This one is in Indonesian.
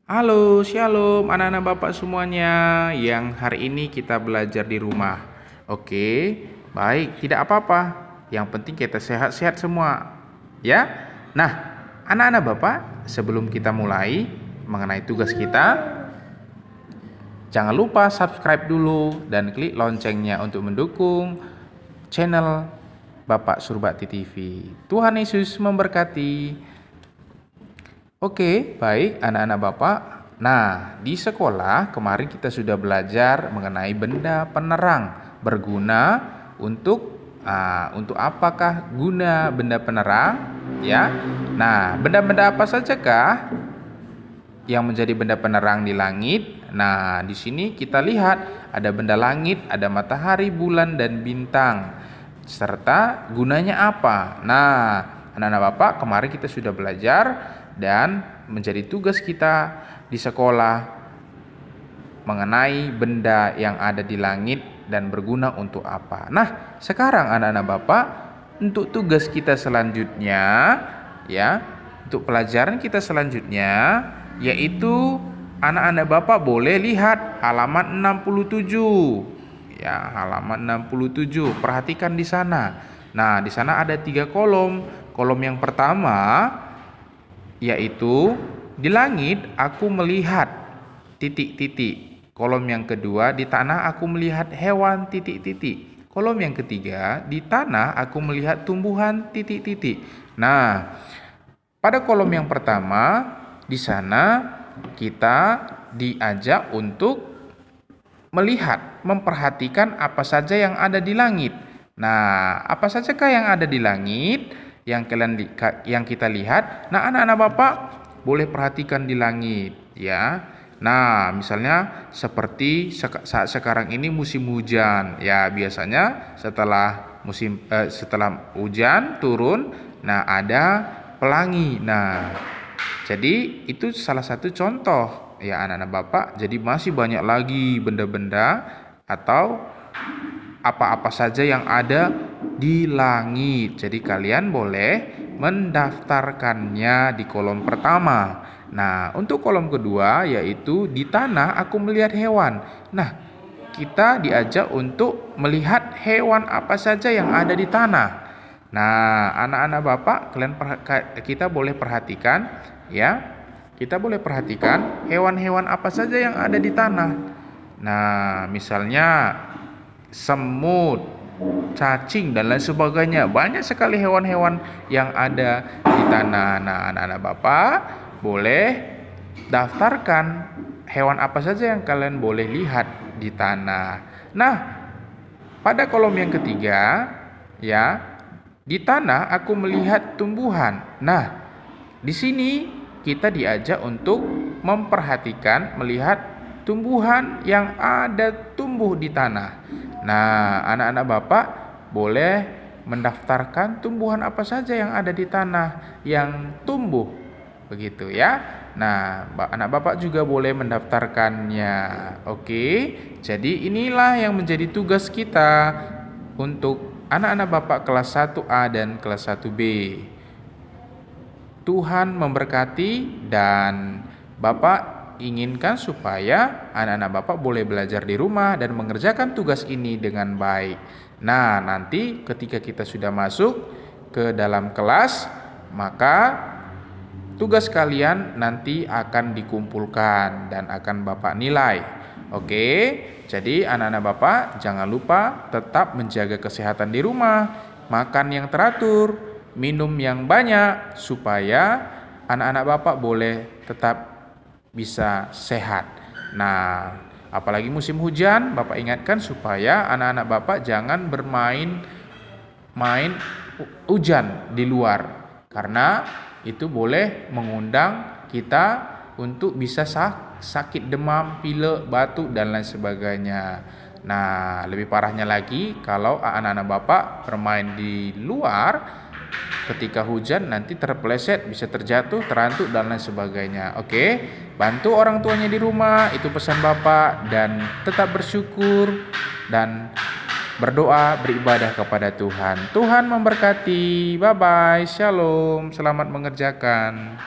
Halo, shalom anak-anak Bapak semuanya yang hari ini kita belajar di rumah. Oke, baik, tidak apa-apa. Yang penting kita sehat-sehat semua. Ya. Nah, anak-anak Bapak, sebelum kita mulai mengenai tugas kita, jangan lupa subscribe dulu dan klik loncengnya untuk mendukung channel Bapak Surbakti TV. Tuhan Yesus memberkati. Oke, baik anak-anak Bapak. Nah, di sekolah kemarin kita sudah belajar mengenai benda penerang berguna untuk apakah guna benda penerang, ya. Nah, benda-benda apa sajakah yang menjadi benda penerang di langit? Nah, di sini kita lihat ada benda langit, ada matahari, bulan dan bintang. Serta gunanya apa? Nah, anak-anak Bapak, kemarin kita sudah belajar dan menjadi tugas kita di sekolah mengenai benda yang ada di langit dan berguna untuk apa. Nah, sekarang anak-anak Bapak, untuk tugas kita selanjutnya, ya, untuk pelajaran kita selanjutnya, yaitu anak-anak Bapak boleh lihat halaman 67. Ya, halaman 67. Perhatikan di sana. Nah, di sana ada 3 kolom. Kolom yang pertama yaitu di langit aku melihat titik-titik. Kolom yang kedua, di tanah aku melihat hewan titik-titik. Kolom yang ketiga, di tanah aku melihat tumbuhan titik-titik. Nah, pada kolom yang pertama, di sana kita diajak untuk melihat, memperhatikan apa saja yang ada di langit. Nah, apa sajakah yang ada di langit yang kita lihat? Nah, anak-anak Bapak boleh perhatikan di langit, ya. Nah, misalnya seperti saat sekarang ini musim hujan, ya, biasanya setelah hujan turun, nah ada pelangi. Nah, jadi itu salah satu contoh, ya anak-anak Bapak. Jadi masih banyak lagi benda-benda atau apa-apa saja yang ada di langit. Jadi kalian boleh mendaftarkannya di kolom pertama. Nah, untuk kolom kedua yaitu di tanah aku melihat hewan. Nah, kita diajak untuk melihat hewan apa saja yang ada di tanah. Nah, anak-anak Bapak, kita boleh perhatikan, ya. Kita boleh perhatikan hewan-hewan apa saja yang ada di tanah. Nah, misalnya semut, cacing dan lain sebagainya. Banyak sekali hewan-hewan yang ada di tanah. Nah, anak-anak Bapak boleh daftarkan hewan apa saja yang kalian boleh lihat di tanah. Nah, pada kolom yang ketiga, ya, di tanah aku melihat tumbuhan. Nah, di sini kita diajak untuk memperhatikan, melihat tumbuhan yang ada tumbuh di tanah. Nah, anak-anak Bapak boleh mendaftarkan tumbuhan apa saja yang ada di tanah yang tumbuh. Begitu ya. Nah, anak Bapak juga boleh mendaftarkannya. Oke. Jadi inilah yang menjadi tugas kita untuk anak-anak Bapak kelas 1A dan kelas 1B. Tuhan memberkati dan Bapak inginkan supaya anak-anak Bapak boleh belajar di rumah dan mengerjakan tugas ini dengan baik. Nah, nanti ketika kita sudah masuk ke dalam kelas, maka tugas kalian nanti akan dikumpulkan dan akan Bapak nilai. Oke, jadi anak-anak Bapak jangan lupa tetap menjaga kesehatan di rumah, makan yang teratur, minum yang banyak supaya anak-anak Bapak boleh tetap bisa sehat. Nah, apalagi musim hujan, Bapak ingatkan supaya anak-anak Bapak jangan bermain hujan di luar, karena itu boleh mengundang kita untuk bisa sakit demam, pilek, batuk dan lain sebagainya. Nah, lebih parahnya lagi kalau anak-anak Bapak bermain di luar ketika hujan nanti terpeleset, bisa terjatuh, terantuk dan lain sebagainya. Oke, bantu orang tuanya di rumah, itu pesan Bapak, dan tetap bersyukur dan berdoa, beribadah kepada Tuhan. Tuhan memberkati. Bye bye. Shalom. Selamat mengerjakan.